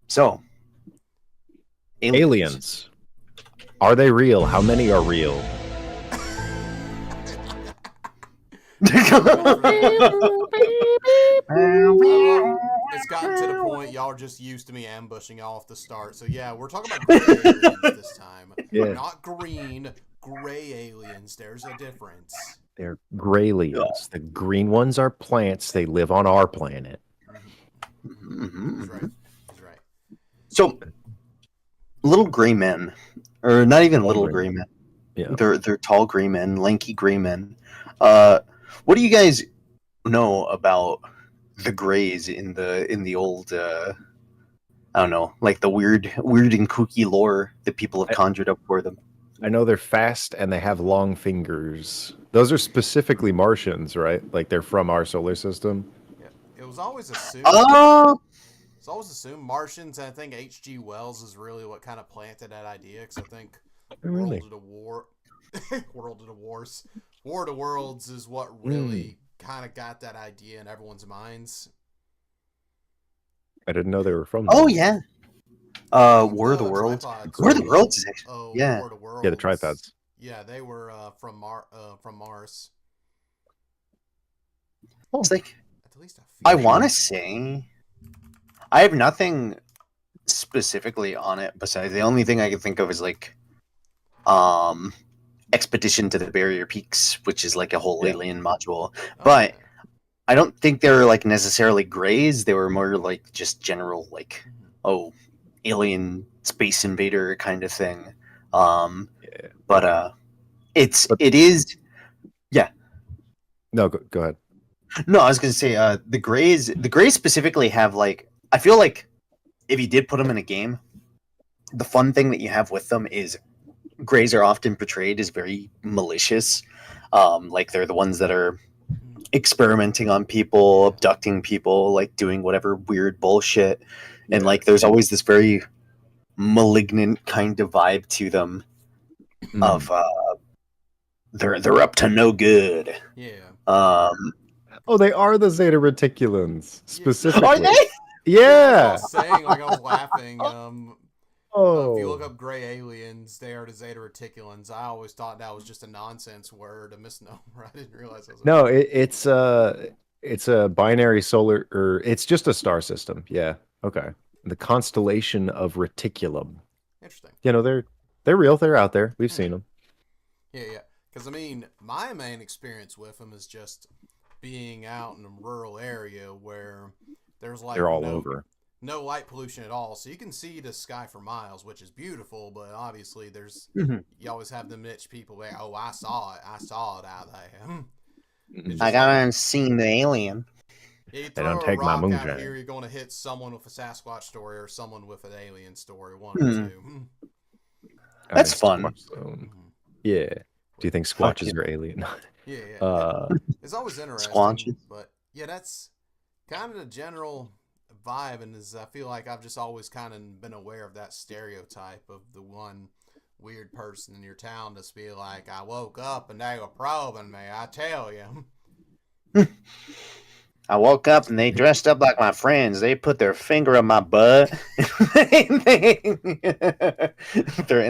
So, Aliens. Are they real? How many are real? It's gotten to the point y'all are just used to me ambushing y'all off the start. So yeah, we're talking about gray aliens this time. Yeah. Not green, gray aliens. There's a difference. They're graylians. The green ones are plants. They live on our planet. Mm-hmm. That's right. That's right. So, little gray men, or not even little gray men. Yeah. They're tall gray men, lanky gray men. What do you guys know about the Greys in the old? I don't know, like the weird and kooky lore that people have conjured up for them. I know they're fast and they have long fingers. Those are specifically Martians, right? Like they're from our solar system. Yeah. It was always assumed. It's always assumed Martians, and I think H.G. Wells is really what kind of planted that idea. Because I think Really? War of the Worlds is what really kind of got that idea in everyone's minds. I didn't know they were from. Oh yeah. War of the Worlds. War of the Worlds is actually yeah. War of the Worlds. Yeah, the tripods. Yeah, they were from Mars. It's like At least I want to say I have nothing specifically on it besides the only thing I can think of is like Expedition to the Barrier Peaks, which is like a whole alien module. But I don't think they were like necessarily grays. They were more like just general like alien space invader kind of thing. But it is yeah. No, go ahead. No, I was gonna say the Greys specifically have like I feel like if you did put them in a game, the fun thing that you have with them is Greys are often portrayed as very malicious. Like they're the ones that are experimenting on people, abducting people, like doing whatever weird bullshit. And like there's always this very malignant kind of vibe to them of they're up to no good. Yeah. They are the Zeta Reticulans specifically. Are they? Yeah. I was saying, like I was laughing. If you look up gray aliens, they are the Zeta Reticulans. I always thought that was just a nonsense word, a misnomer. I didn't realize it was. No, it's a binary solar, or it's just a star system. Yeah. Okay. The constellation of Reticulum. Interesting. You know, they're real. They're out there. We've seen them. Yeah. Because I mean, my main experience with them is just being out in a rural area where there's like they're all over. No light pollution at all, so you can see the sky for miles, which is beautiful. But obviously, there's you always have the niche people there. Oh, I saw it out there. I haven't seen the alien. Yeah, you They throw don't a take my rock moonshine. out here, you're going to hit someone with a Sasquatch story or someone with an alien story. One or two. That's fun. Yeah. Do you think Squatches are alien? Yeah. It's always interesting. Squatches. But yeah, that's kind of the general vibe, and I feel like I've just always kind of been aware of that stereotype of the one weird person in your town just be like, I woke up and they were probing me, I tell you. I woke up and they dressed up like my friends. They put their finger in my butt. and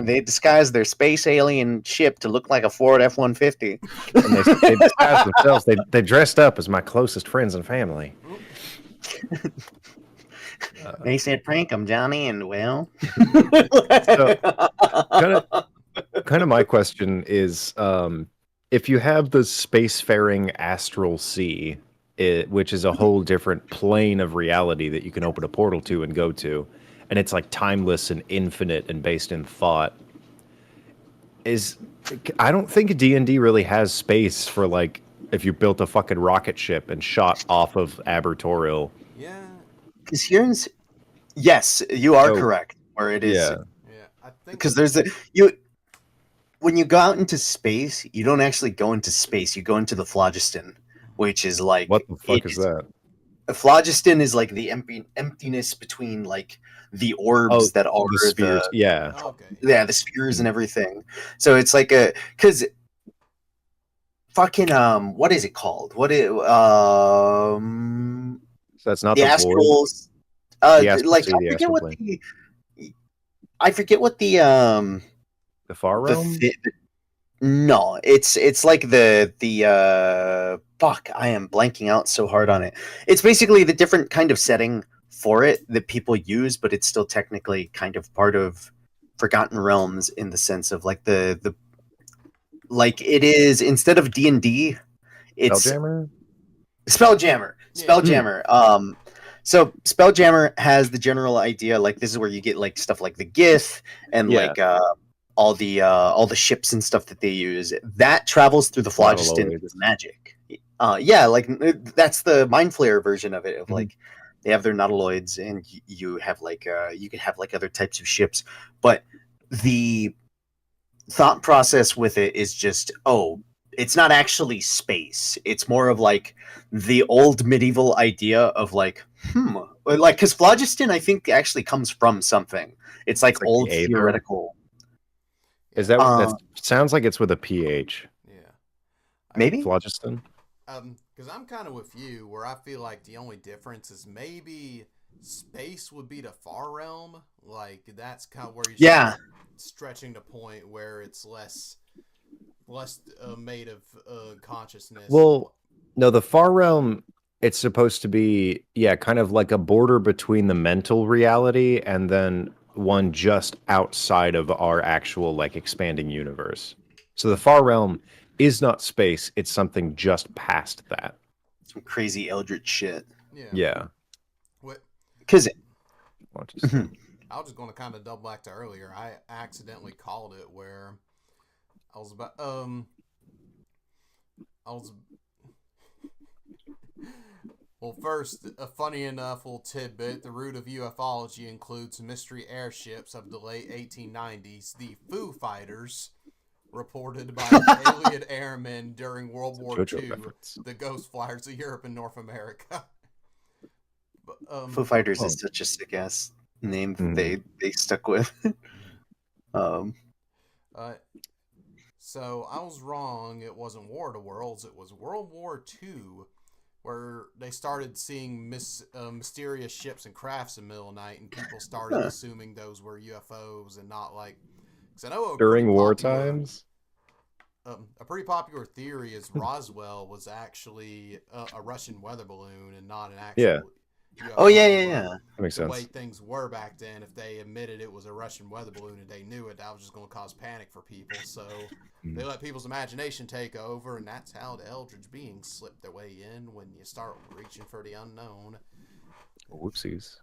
they disguised their space alien ship to look like a Ford F-150. And they disguised themselves. They dressed up as my closest friends and family. They said, "Prank them, Johnny," and well, kind of my question is, if you have the spacefaring astral sea, which is a whole different plane of reality that you can open a portal to and go to, and it's like timeless and infinite and based in thought. I don't think D&D really has space for like if you built a fucking rocket ship and shot off of Abertorial. Yeah. Because yes, you are correct. Where it is, Yeah. I think because there's when you go out into space, you don't actually go into space. You go into the phlogiston, which is like what the fuck is that? The phlogiston is like the emptiness between like the orbs that are the spheres. The spheres and everything. So it's like because fucking what is it called? So that's not the the astrals. The astral like sea, the astral plane. I forget what the The far realm. no, it's like the fuck. I am blanking out so hard on it. It's basically the different kind of setting for it that people use, but it's still technically kind of part of Forgotten Realms in the sense of like the like it is instead of D&D, it's Spelljammer. Spelljammer. Yeah. Spelljammer. So Spelljammer has the general idea like this is where you get like stuff like the Gith and Yeah. like all the ships and stuff that they use that travels through the phlogiston Nautiloids. magic. Yeah, like that's the Mind Flayer version of it. Of Mhm. like they have their nautiloids and you have like you can have like other types of ships, but the thought process with it is just it's not actually space. It's more of like the old medieval idea of like like because phlogiston I think actually comes from something. It's like like old the aether. theoretical. Is that that sounds like it's with a PH? Yeah. Maybe Phlogiston. Because I'm kind of with you, where I feel like the only difference is maybe space would be the far realm. Like that's kind of where you start stretching the point where it's less made of consciousness. Well, no, the far realm. It's supposed to be kind of like a border between the mental reality and then one just outside of our actual like expanding universe. So the far realm is not space, it's something just past that. some crazy eldritch shit. Yeah. Because I was just going to kind of double back to earlier. I accidentally called it where I was about well, first, a funny enough little tidbit, the root of ufology includes mystery airships of the late 1890s, the Foo Fighters, reported by alien airmen during World War II, the Ghost Flyers of Europe and North America. Foo Fighters is such a sick ass name that they stuck with. So I was wrong. It wasn't War of the Worlds. It was World War II, where they started seeing mysterious ships and crafts in the middle of the night, and people started assuming those were UFOs and not like. Because I know during war times. A pretty popular theory is Roswell was actually a Russian weather balloon and not an actual. UFO, oh yeah. That makes sense. The way things were back then, if they admitted it was a Russian weather balloon and they knew it, that was just going to cause panic for people. So they let people's imagination take over, and that's how the Eldritch beings slip their way in when you start reaching for the unknown. Whoopsies.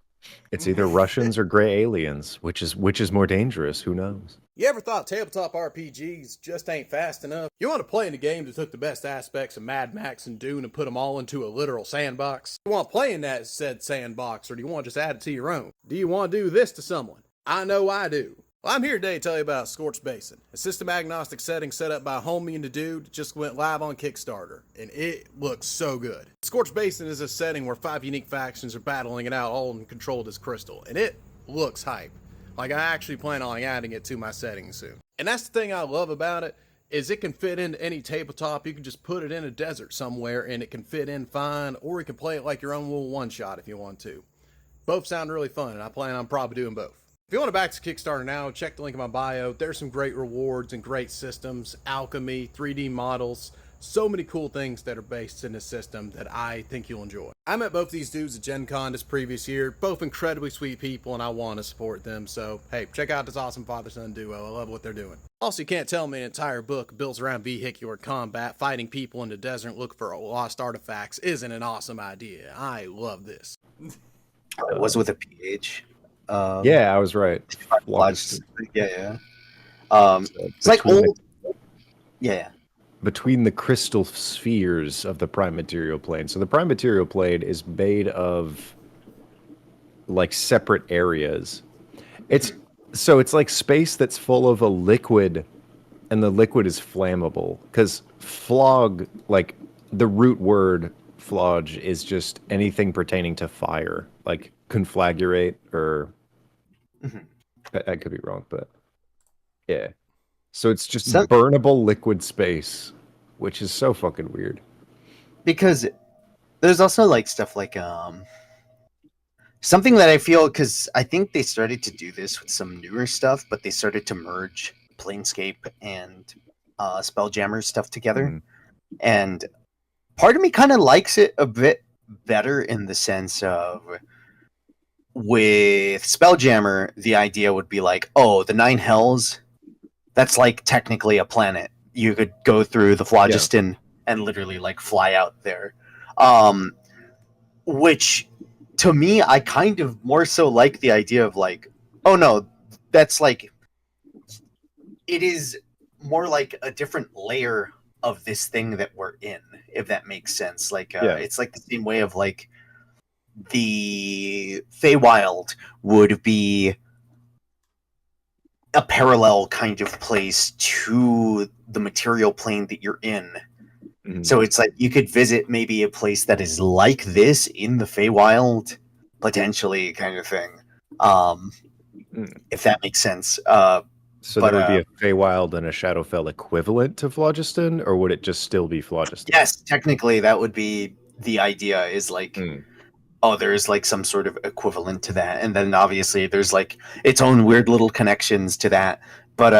It's either Russians or gray aliens, which is more dangerous. Who knows? You ever thought tabletop RPGs just ain't fast enough? You want to play in a game that took the best aspects of Mad Max and Dune and put them all into a literal sandbox? You want to play in that said sandbox, or do you want to just add it to your own? Do you want to do this to someone? I know I do. Well, I'm here today to tell you about Scorched Basin, a system-agnostic setting set up by a homie and a dude that just went live on Kickstarter, and it looks so good. Scorched Basin is a setting where 5 unique factions are battling it out all in controlled as crystal, and it looks hype. Like, I actually plan on adding it to my settings soon. And that's the thing I love about it, is it can fit into any tabletop. You can just put it in a desert somewhere, and it can fit in fine, or you can play it like your own little one-shot if you want to. Both sound really fun, and I plan on probably doing both. If you want to back to Kickstarter now, check the link in my bio. There's some great rewards and great systems, alchemy, 3D models, so many cool things that are based in the system that I think you'll enjoy. I met both these dudes at Gen Con this previous year, both incredibly sweet people, and I want to support them. So, hey, check out this awesome father-son duo. I love what they're doing. Also, you can't tell me an entire book built around vehicular combat, fighting people in the desert looking for lost artifacts isn't an awesome idea. I love this. It was with a PH. Yeah, I was right. Yeah. It's like old. Yeah. Between the crystal spheres of the prime material plane. So the prime material plane is made of like separate areas. It's like space that's full of a liquid, and the liquid is flammable. Because flog, like the root word flog, is just anything pertaining to fire, like conflagrate or. I could be wrong, but yeah. So it's just burnable liquid space, which is so fucking weird. Because there's also like stuff like something that I feel, because I think they started to do this with some newer stuff, but they started to merge Planescape and Spelljammer stuff together. Mhm. And part of me kind of likes it a bit better in the sense of with Spelljammer, the idea would be like, oh, the Nine Hells, that's like technically a planet. You could go through the phlogiston and literally like fly out there. Which to me, I kind of more so like the idea of like, oh no, that's like, it is more like a different layer of this thing that we're in, if that makes sense. Like, Yeah. it's like the same way of like the Feywild would be a parallel kind of place to the material plane that you're in. Mhm. So it's like you could visit maybe a place that is like this in the Feywild, potentially, kind of thing. If that makes sense. So but, there would be a Feywild and a Shadowfell equivalent to Phlogiston, or would it just still be Phlogiston? Yes, technically that would be the idea. Is like, Mm. oh, there's like some sort of equivalent to that, and then obviously there's like its own weird little connections to that. But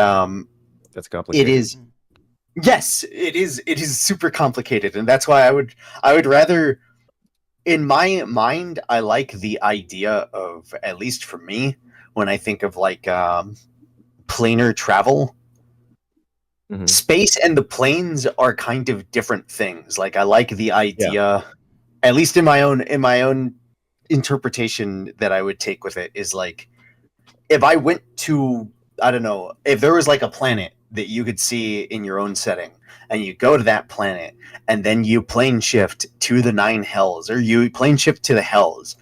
That's complicated. it is. Yes, it is. It is super complicated, and that's why I would rather, in my mind, I like the idea of, at least for me, when I think of like planar travel, Mhm. space and the planes are kind of different things. Like I like the idea, at least in my own interpretation that I would take with it, is like, if I went to, I don't know, if there was like a planet that you could see in your own setting, and you go to that planet, and then you plane shift to the Nine Hells, or you plane shift to the Hells,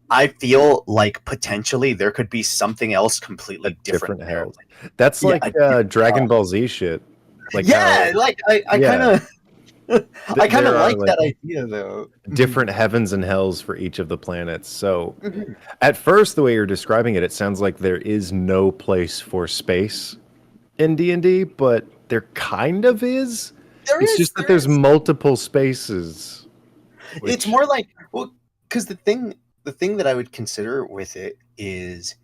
I feel like potentially there could be something else completely A different different there. hell. That's Yeah, like a different Dragon Ball Z shit. Like yeah, how like I Yeah. kind of I kind of there are, like that idea though. different heavens and hells for each of the planets. So Mhm. at first, the way you're describing it, it sounds like there is no place for space in D&D, but there kind of is. It's just that there's multiple spaces. It's which- more like, well, because the thing that I would consider with it is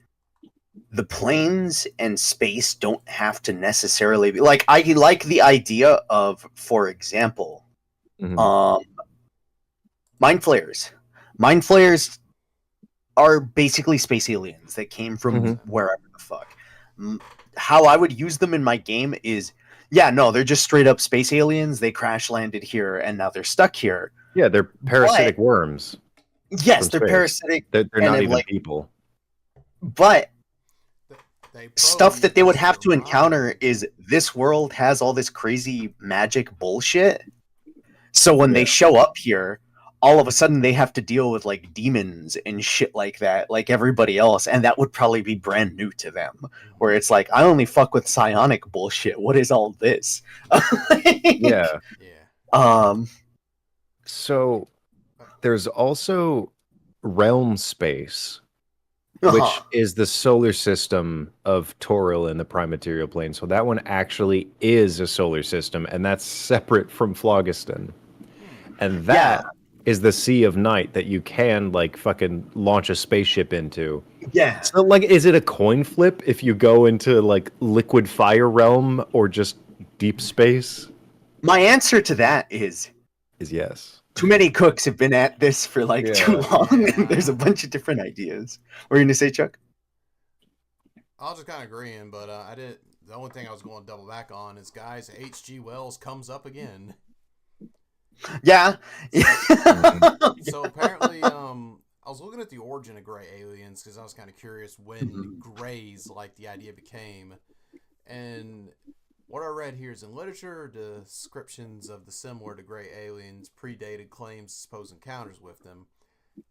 the planes and space don't have to necessarily be like, I like the idea of, for example, Mhm. mind flayers. Mind flayers are basically space aliens that came from Mhm. wherever the fuck. How I would use them in my game is, yeah, no, they're just straight up space aliens. They crash landed here and now they're stuck here. Yeah, they're parasitic worms. Yes, From they're space. parasitic, They're and not have, even like, people. but They stuff that they would have to survive. encounter is, this world has all this crazy magic bullshit. So when they Yeah. show up here, all of a sudden they have to deal with like demons and shit like that, like everybody else, and that would probably be brand new to them. Where it's like, I only fuck with psionic bullshit. What is all this? Yeah. Yeah. So there's also realm space, which uh-huh. is the solar system of Toril in the prime material plane. So that one actually is a solar system, and that's separate from Phlogiston. And that is the Sea of Night that you can like fucking launch a spaceship into. Yeah. So like, is it a coin flip if you go into like liquid fire realm or just deep space? My answer to that is yes. too many cooks have been at this for like too Yeah. long, and there's a bunch of different ideas. What are you gonna say, Chuck? I was just kind of agreeing, but I did. The only thing I was going to double back on is, guys, H.G. Wells comes up again. Yeah. So apparently, I was looking at the origin of gray aliens because I was kind of curious when grays, like, the idea became. And what I read here is, in literature, descriptions of the similar to gray aliens predated claims to supposed encounters with them.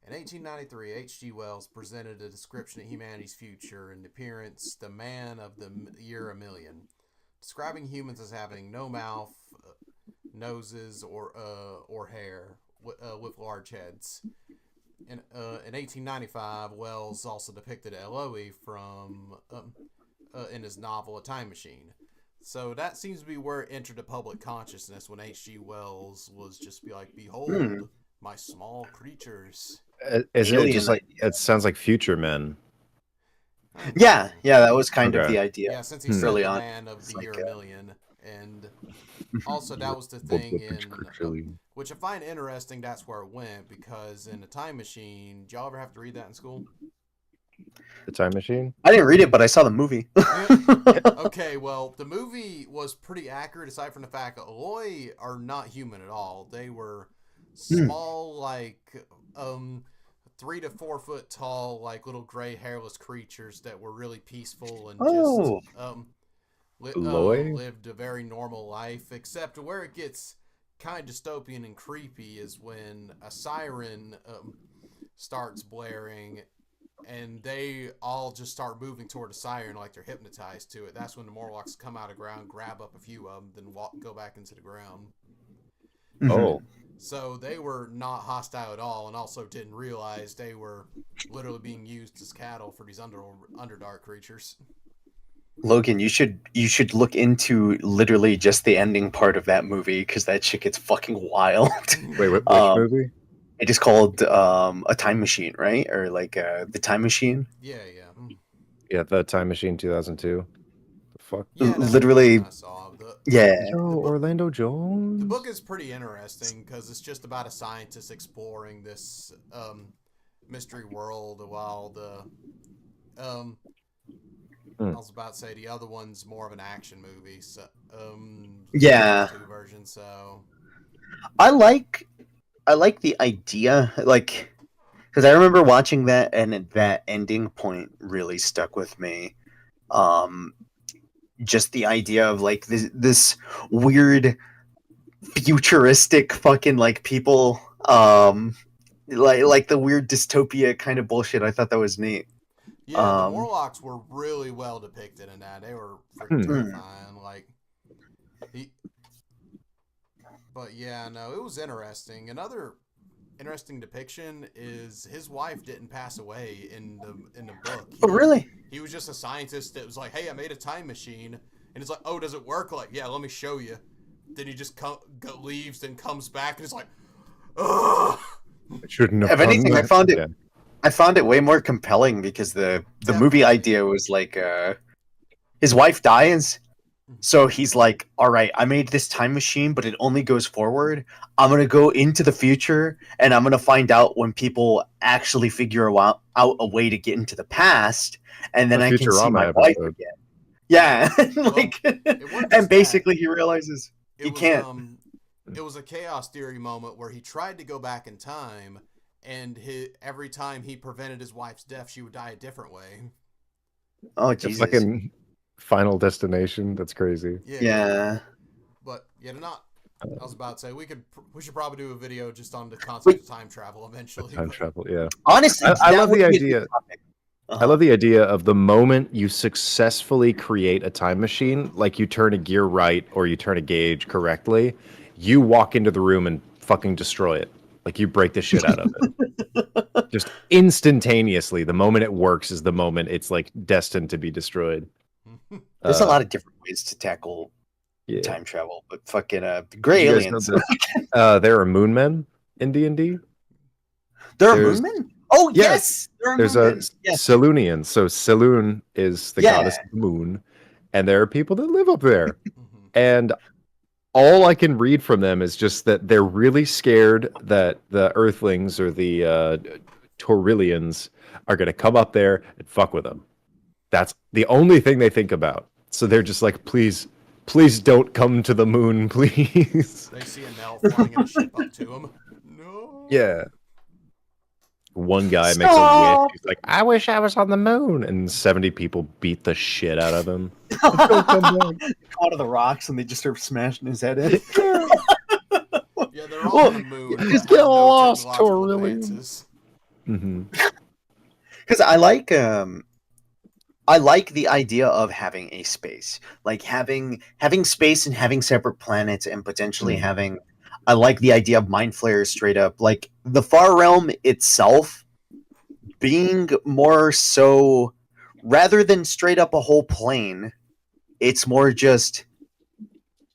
In 1893, H.G. Wells presented a description of humanity's future in the appearance, The Man of the Year a Million, describing humans as having no mouth, noses, or hair, with large heads. In 1895, Wells also depicted Eloy from in his novel A Time Machine. So that seems to be where it entered the public consciousness, when H.G. Wells was just be like, behold, my small creatures. Is it alien just like idea. it sounds like Future Men? Yeah, that was kind of Okay. the idea. Yeah, since he said Early the on, man of it's the like, year a million, and also that was the thing in which I find interesting. That's where it went because in the Time Machine, did y'all ever have to read that in school? The Time Machine? I didn't read it, but I saw the movie. Okay, well, the movie was pretty accurate aside from the fact that Aloy are not human at all. They were small, like 3 to 4 foot tall, like little gray hairless creatures that were really peaceful and Oh. just Aloy? lived a very normal life. Except where it gets kind of dystopian and creepy is when a siren starts blaring and they all just start moving toward the siren like they're hypnotized to it. That's when the Morlocks come out of ground, grab up a few of them, then go back into the ground. Oh, So they were not hostile at all, and also didn't realize they were literally being used as cattle for these underdark creatures. Logan, you should look into literally just the ending part of that movie because that shit gets fucking wild. wait, which movie? It is called A Time Machine, right? Or like The Time Machine. Yeah. Yeah, The Time Machine 2002. The fuck? Yeah, that's Literally. what I saw. Yeah. Yo, Orlando Jones. The book is pretty interesting because it's just about a scientist exploring this mystery world while I was about to say the other one's more of an action movie. So Yeah. two versions. So I like the idea, like, because I remember watching that and that ending point really stuck with me. Just the idea of like this weird futuristic fucking like people, like the weird dystopia kind of bullshit. I thought that was neat. yeah, the Morlocks were really well depicted in that. They were freaking terrifying. Like but yeah, no, it was interesting. Another interesting depiction is his wife didn't pass away in the book. Oh, really? He was just a scientist that was like, "Hey, I made a time machine," and it's like, "Oh, does it work?" Like, "Yeah, let me show you." Then he just leaves, then comes back, and it's like, "Ugh." Shouldn't have. If anything, that. I found it way more compelling because the movie idea was like his wife dies. So he's like, all right, I made this time machine, but it only goes forward. I'm going to go into the future, and I'm going to find out when people actually figure out a way to get into the past, and then I can see my wife again. Yeah. Like, and basically he realizes he can't. It was a chaos theory moment where he tried to go back in time, and every time he prevented his wife's death, she would die a different way. Oh, Jesus. Fucking Final Destination. That's crazy. Yeah. But yeah, not. I was about to say we should probably do a video just on the concept of time travel eventually. Time travel, yeah. Honestly, I love the idea. I love the idea of the moment you successfully create a time machine, like you turn a gear right or you turn a gauge correctly, you walk into the room and fucking destroy it. Like you break the shit out of it. Just instantaneously. The moment it works is the moment it's like destined to be destroyed. There's a lot of different ways to tackle time travel, but fucking gray aliens. There are moon men in D&D. There are moon men? Oh, yes! There's a Selunian. So Selune is the goddess of the moon, and there are people that live up there. And all I can read from them is just that they're really scared that the Earthlings or the Taurillians are going to come up there and fuck with them. That's the only thing they think about. So they're just like, please don't come to the moon, please. They see an elf flying in a ship up to them. No. Yeah. One guy makes a wish. He's like, I wish I was on the moon. And 70 people beat the shit out of him. Don't come back. Out of the rocks and they just start smashing his head in. Yeah, they're all on the moon. Just get lost, Taurillians. Because I like the idea of having a space, like having space and having separate planets and potentially having. I like the idea of mind flayers straight up, like the Far Realm itself being more so rather than straight up a whole plane. It's more just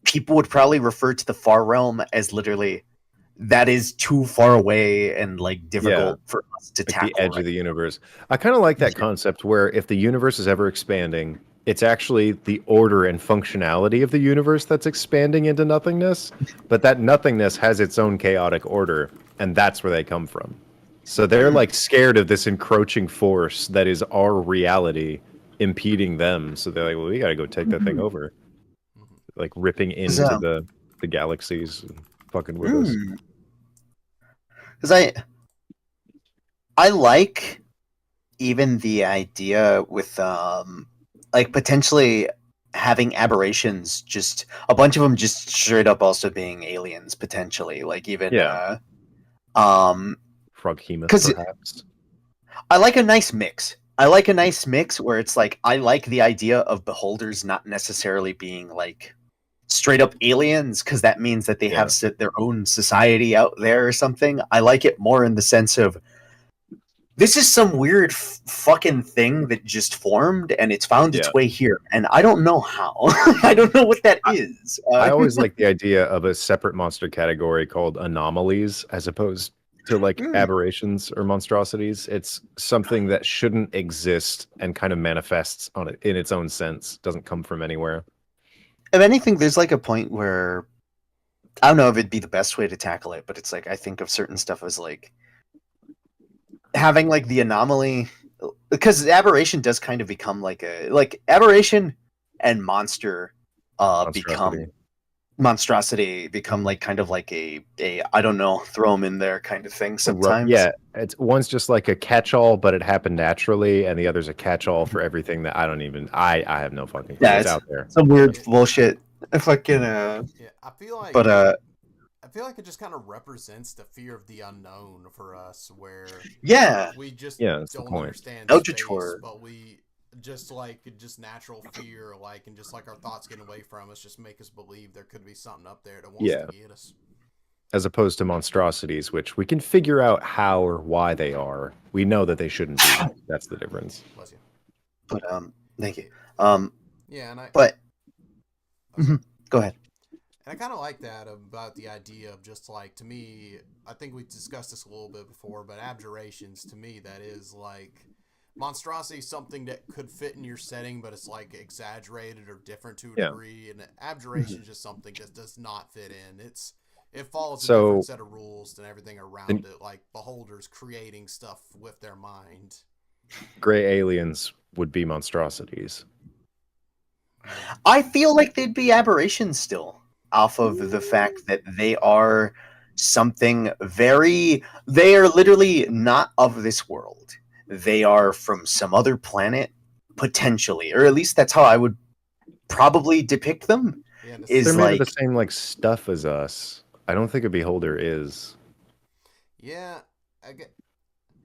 people would probably refer to the Far Realm as literally that is too far away and like difficult for us to like tackle. the edge of the universe. I kind of like that concept where if the universe is ever expanding, it's actually the order and functionality of the universe that's expanding into nothingness, but that nothingness has its own chaotic order, and that's where they come from. So they're like scared of this encroaching force that is our reality impeding them. So they're like, well, we got to go take that thing over. Like ripping into the galaxies and fucking with us. Because I like even the idea with like potentially having aberrations, just a bunch of them just straight up also being aliens potentially, like even Froghemoth, perhaps. I like a nice mix. I like a nice mix where it's like I like the idea of beholders not necessarily being like straight up aliens, because that means that they have their own society out there or something. I like it more in the sense of this is some weird fucking thing that just formed and it's found its way here, and I don't know how. I don't know what that is. I always like the idea of a separate monster category called anomalies as opposed to like aberrations or monstrosities. It's something that shouldn't exist and kind of manifests on it in its own sense. Doesn't come from anywhere. If anything, there's like a point where I don't know if it'd be the best way to tackle it, but it's like I think of certain stuff as like having like the anomaly, because aberration does kind of become like aberration and monstrosity become like kind of like a I don't know, throw them in there kind of thing sometimes. Yeah, one's just like a catch-all, but it happened naturally, and the other's a catch-all for everything that I have no fucking clue. It's out there. Some weird bullshit. I fucking I feel like I feel like it just kind of represents the fear of the unknown for us, where we just don't understand space, but we just natural fear, like, and just like our thoughts getting away from us just make us believe there could be something up there that wants to get us. As opposed to monstrosities, which we can figure out how or why they are. We know that they shouldn't be. That's the difference. Bless you. But thank you. Go ahead. And I kind of like that about the idea of just like, to me, I think we discussed this a little bit before, but abjurations, to me, that is like monstrosity is something that could fit in your setting, but it's like exaggerated or different to a degree. And abjuration is just something that does not fit in. It follows a different set of rules than everything around it, like beholders creating stuff with their mind. Gray aliens would be monstrosities. I feel like they'd be aberrations still, off of the fact that they are something they are literally not of this world. They are from some other planet, potentially, or at least that's how I would probably depict them. Yeah, they're made of the same like stuff as us. I don't think a beholder is. Yeah,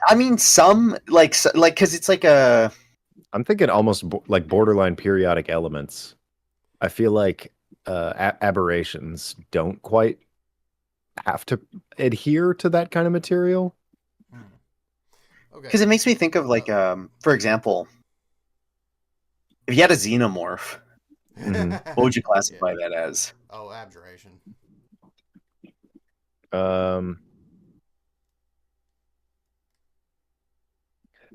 I mean, some like because it's like a. I'm thinking almost like borderline periodic elements. I feel like aberrations don't quite have to adhere to that kind of material. Okay. Because it makes me think of like, for example, if you had a xenomorph, what would you classify that as? Oh, abjuration.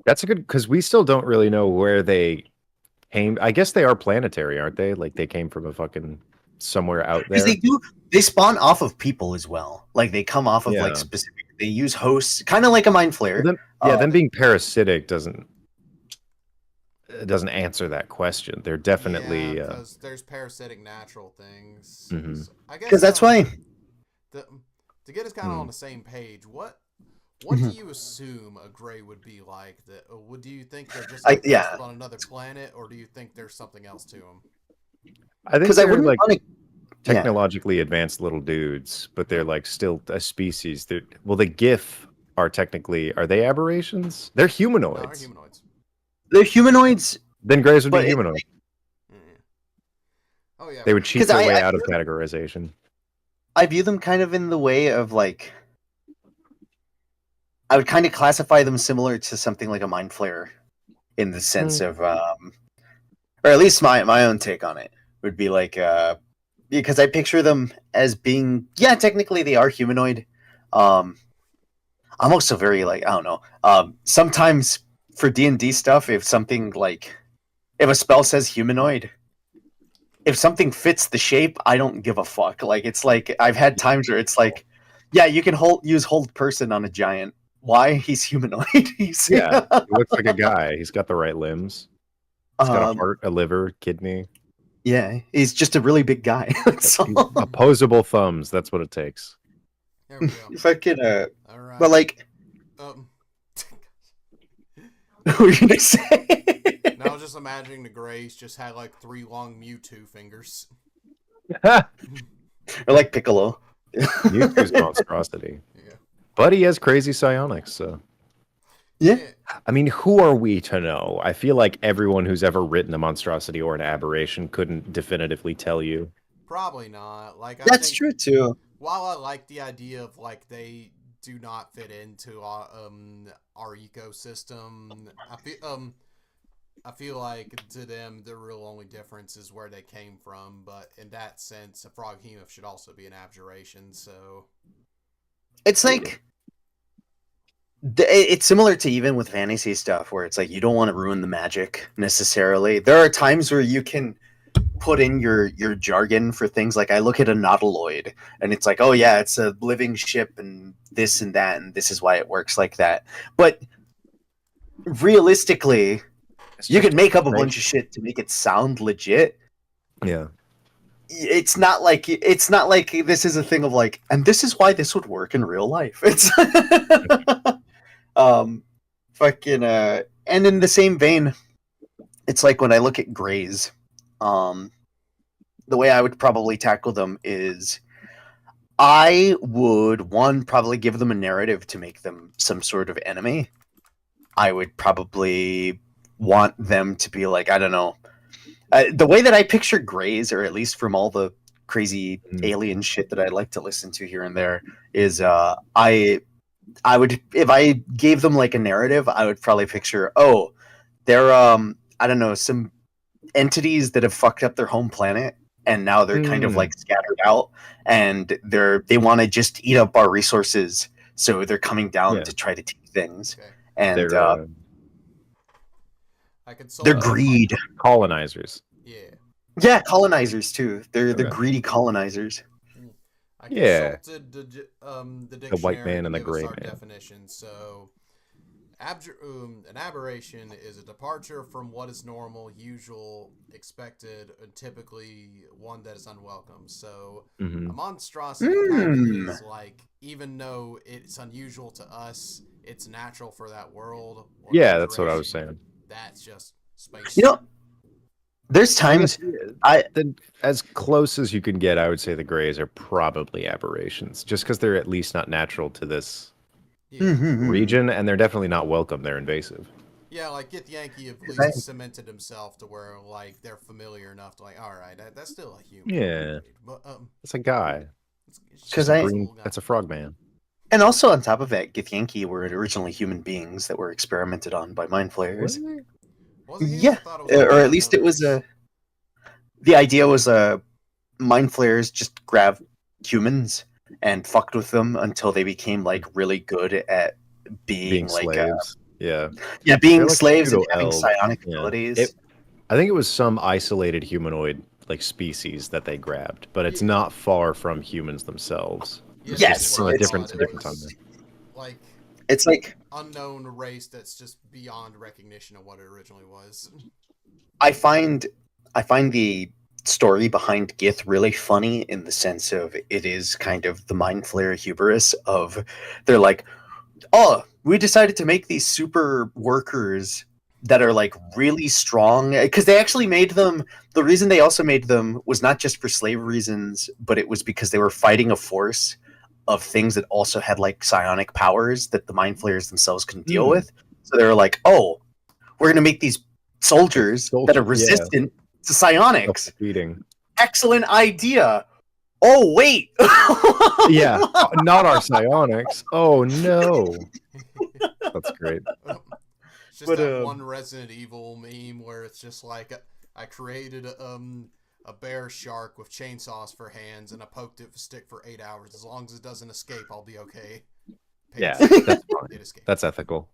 That's a good, because we still don't really know where they came. I guess they are planetary, aren't they? Like they came from a fucking somewhere out there. Because they spawn off of people as well. Like they come off of like specific. They use hosts, kind of like a mind flayer. Them being parasitic doesn't answer that question. They're definitely because there's parasitic natural things. So I guess because that's why. To get us kind of on the same page, what do you assume a gray would be like? Do you think they're just on another planet, or do you think there's something else to them? I think they're like technologically advanced little dudes, but they're like still a species. The GIF are they aberrations? They're humanoids. No, they're humanoids. They're humanoids. Then grays would be humanoid. Oh yeah. They would cheat their way out of categorization. I view them kind of in the way of like. I would kind of classify them similar to something like a mind flayer, in the sense of, or at least my own take on it would be like, because I picture them as being, technically they are humanoid, I'm also very like, I don't know. Sometimes for D&D stuff, if something like if a spell says humanoid, if something fits the shape, I don't give a fuck. Like it's like I've had times where it's like, yeah, you can use hold person on a giant. Why? He's humanoid. He's Yeah, he looks like a guy. He's got the right limbs. He's got a Um, heart, a liver, kidney. yeah, he's just a really big guy. That's all. Opposable thumbs. That's what it takes. There we go. If I could, All right. but like, Um, what were you gonna say? now I was just imagining the Greys just had like 3 long Mewtwo fingers. Or like Piccolo. Mewtwo's monstrosity. Yeah. But he has crazy psionics, so. Yeah. I mean, who are we to know? I feel like everyone who's ever written a monstrosity or an aberration couldn't definitively tell you. Probably not. Like I That's think, true too. while I like the idea of like they do not fit into our ecosystem, I feel like to them the real only difference is where they came from. But in that sense, a froghemoth should also be an abjuration. So It's like it's similar to even with fantasy stuff where it's like you don't want to ruin the magic necessarily. There are times where you can put in your jargon for things like I look at a nautiloid and it's like, oh yeah, it's a living ship and this and that and this is why it works like that. But realistically, you could make up a bunch of shit to make it sound legit. Yeah. It's not like this is a thing of like, and this is why this would work in real life. It's fucking and in the same vein, it's like when I look at Greys, the way I would probably tackle them is I would probably give them a narrative to make them some sort of enemy. I would probably want them to be like, I don't know. The way that I picture Greys, or at least from all the crazy alien shit that I like to listen to here and there, is I would, if I gave them like a narrative, I would probably picture, oh, they're I don't know, some entities that have fucked up their home planet and now they're kind of like scattered out and they want to just eat up our resources, so they're coming down to try to take things. okay. And I could they're greed. Colonizers. Yeah. Colonizers too. They're the Okay. greedy colonizers. I Yeah. consulted the dictionary. The white man and the to give us gray our man. definition. So, an aberration is a departure from what is normal, usual, expected, and typically one that is unwelcome. So, a monstrosity kind of is like, even though it's unusual to us, it's natural for that world. Or Yeah, that's what I was saying. That's just space. You know, there's times Then, as close as you can get, I would say the Greys are probably aberrations, just because they're at least not natural to this region, and they're definitely not welcome. They're invasive. Yeah, like Get Yankee at least cemented himself to where like they're familiar enough to like, all right, that's still a human. Yeah. But It's a guy. it's 'Cause just a I- cool guy. That's a frogman. And also on top of that, Githyanki were originally human beings that were experimented on by mind flayers. Was it? Yeah, I thought it was or like at least it was numbers. the idea was mind flayers just grabbed humans and fucked with them until they became like really good at being like slaves. Yeah. being They're like slaves and having pseudo-elves. psionic Yeah. abilities. I think it was some isolated humanoid like species that they grabbed, but it's not far from humans themselves. Yeah, Yes, that's from what a I different thought. It time. was, like It's like unknown race that's just beyond recognition of what it originally was. I find the story behind Gith really funny in the sense of it is kind of the mind flayer hubris of they're like, oh, we decided to make these super workers that are like really strong, because they actually made them. The reason they also made them was not just for slave reasons, but it was because they were fighting a force of things that also had like psionic powers that the mind flayers themselves couldn't deal with. So they were like, oh, we're going to make these soldiers that are resistant to psionics. Feeding. Excellent idea. Oh, wait. Yeah, not our psionics. Oh no. That's great. It's just that one Resident Evil meme where it's just like I created a bear shark with chainsaws for hands, and I poked it with a stick for 8 hours. As long as it doesn't escape, I'll be okay. Yeah, Pain. that's fine. It escaped. That's ethical.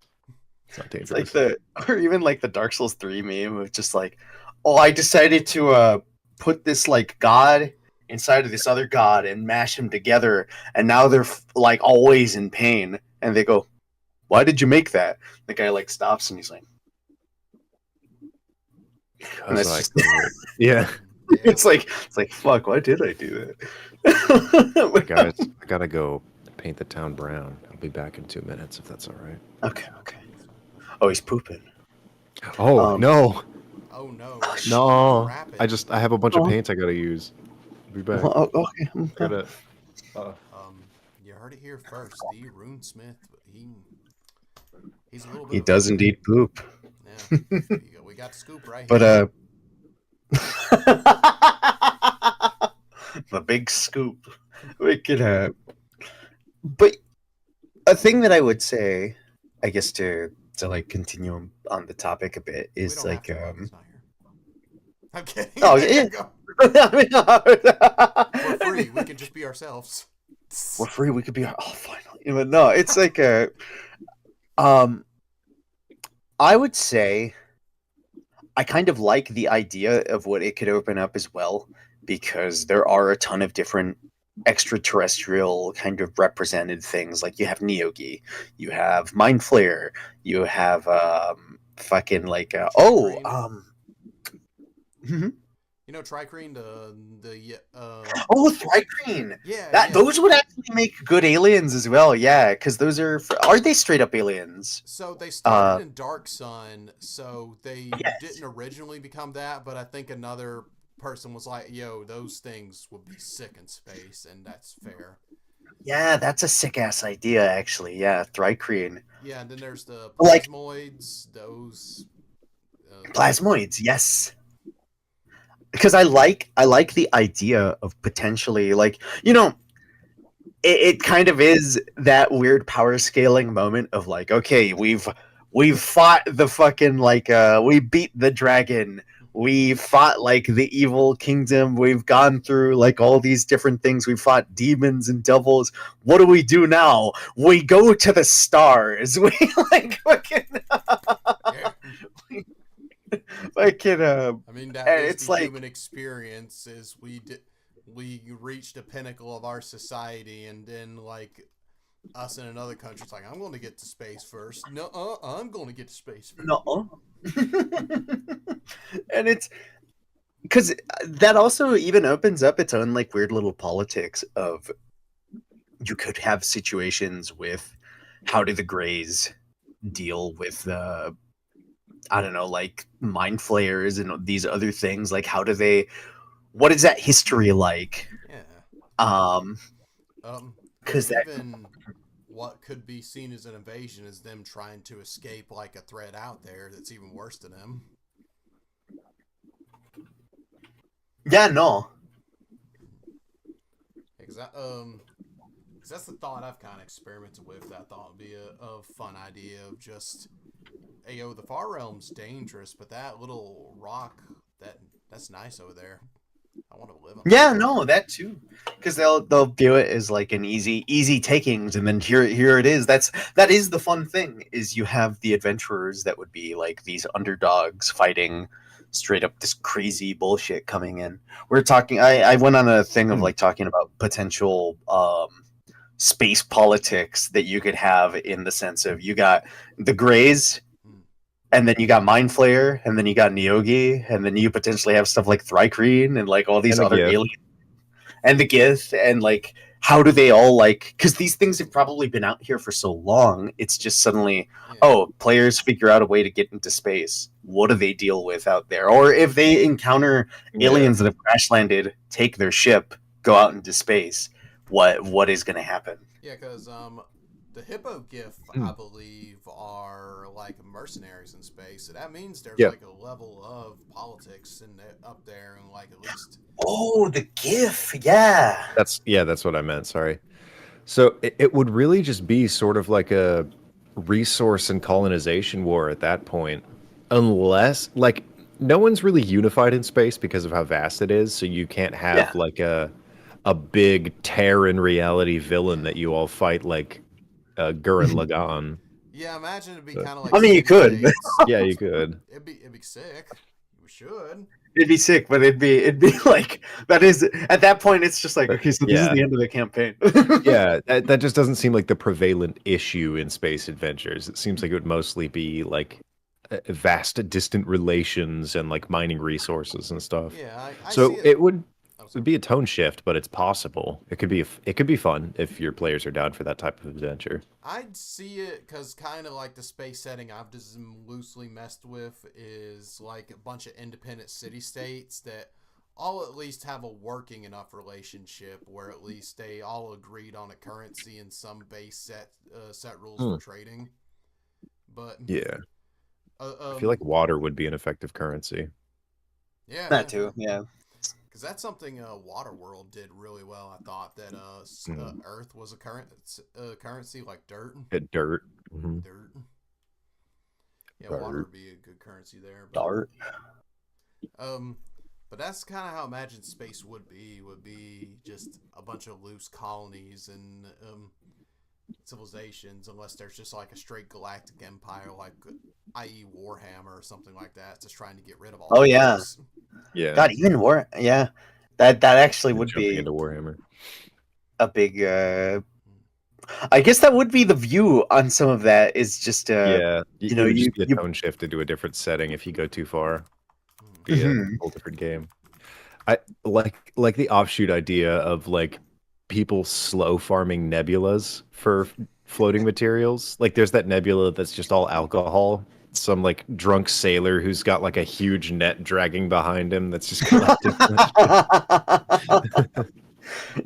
It's not It's dangerous. like or even like the Dark Souls 3 meme of just like, oh, I decided to put this like god inside of this other god and mash them together, and now they're like always in pain. And they go, why did you make that? The guy like stops and he's like, and that's just, Yeah. it's like fuck, why did I do that? Guys, I gotta go paint the town brown. I'll be back in 2 minutes if that's all right. Okay. Oh, he's pooping. Oh no, Oh no. no! Rapid. I have a bunch of paints I gotta use. I'll be back. Oh, okay. Gotta, You heard it here first. The Runesmith, he's a little bit. He does indeed poop. Yeah. We got the scoop right But here. the big scoop. We could but a thing that I would say, I guess to like continue on the topic a bit We is don't like have to, he's not here. I'm kidding. Oh, yeah. We're free. We can just be ourselves. We're free. We could be. Oh, finally. But no, it's like I would say I kind of like the idea of what it could open up as well, because there are a ton of different extraterrestrial kind of represented things. Like you have Neogi, you have Mind Flayer, you have fucking like mhm. You know, Tricrine, the Oh, Thrycreen. yeah, Those would actually make good aliens as well. Yeah, because those are they straight up aliens? So they started in Dark Sun, so they Yes. didn't originally become that, but I think another person was like, yo, those things would be sick in space, and that's fair. Yeah, that's a sick ass idea, actually. Yeah, Thrycreen. Yeah, and then there's the Like- plasmoids, those Plasmoids, yes. Because I like the idea of potentially, like, it kind of is that weird power scaling moment of like, okay, we've fought the fucking like we beat the dragon, we fought like the evil kingdom, we've gone through like all these different things, we fought demons and devils. What do we do now? We go to the stars. We like fucking fucking I mean, that and is it's the like- human experience. Is we reached the pinnacle of our society, and then like us in another country's like, I'm going to get to space first. No, I'm going to get to space first. No. And it's because that also even opens up its own like weird little politics of you could have situations with how do the Greys deal with I don't know, like mind flayers and these other things, like what is that history like? Yeah. 'Cause that- even what could be seen as an invasion is them trying to escape like a threat out there that's even worse than them. Yeah, no. Exactly. 'Cause that's the thought I've kind of experimented with. That I thought would be a fun idea of just, hey, yo, the Far Realm's dangerous, but that little rock that's nice over there. I want to live on. Yeah, no, that too. Because they'll view it as like an easy takings, and then here it is. That is the fun thing, is you have the adventurers that would be like these underdogs fighting straight up this crazy bullshit coming in. We're talking. I went on a thing of like talking about potential space politics that you could have, in the sense of you got the Greys, and then you got Mind Flayer, and then you got Neogi, and then you potentially have stuff like Thrycreen and like all these And the other Gith. aliens, and the Gith, and like how do they all like? Because these things have probably been out here for so long. It's just suddenly, Yeah. oh, players figure out a way to get into space. What do they deal with out there? Or if they encounter aliens that have crash landed, take their ship, go out into space, what is going to happen? Yeah, because the hippo gif, I believe, are like mercenaries in space. So that means there's like a level of politics up there, and like at least. Oh, the GIF, yeah. That's what I meant. Sorry. So it would really just be sort of like a resource and colonization war at that point, unless like no one's really unified in space because of how vast it is. So you can't have like a big Terran reality villain that you all fight like Gurren Lagann. Yeah, imagine it'd be But- kind of like. I mean, you could. city-states. Yeah, you could. It'd be sick. We should. It'd be sick, but it'd be like that is at that point it's just like, okay, so this is Yeah. the end of the campaign. Yeah, that just doesn't seem like the prevalent issue in space adventures. It seems like it would mostly be like vast distant relations and like mining resources and stuff. Yeah, I So see it would be a tone shift, but it's possible. It could be fun if your players are down for that type of adventure. I'd see it because kind of like the space setting I've just loosely messed with is like a bunch of independent city-states that all at least have a working enough relationship where at least they all agreed on a currency and some base set rules for trading. But Yeah, I feel like water would be an effective currency. yeah, That too, yeah. because that's something Waterworld did really well. I thought that Earth was a currency like dirt. Dirt. Mhm. Dirt. Yeah, Dirt. water would be a good currency there. But, Dart. but that's kind of how I imagine space would be just a bunch of loose colonies and civilizations, unless there's just like a straight galactic empire, like i.e. Warhammer or something like that, just trying to get rid of all. Oh, yeah. those. Yeah. God, even war. Yeah, that actually would Jumping be into Warhammer. a big. I guess that would be the view on some of that. Is just Yeah, you know, would just you- be a tone shift into a different setting if you go too far. Be a whole different game. I like the offshoot idea of like people slow farming nebulas for floating materials. Like there's that nebula that's just all alcohol. Some like drunk sailor who's got like a huge net dragging behind him that's just collecting.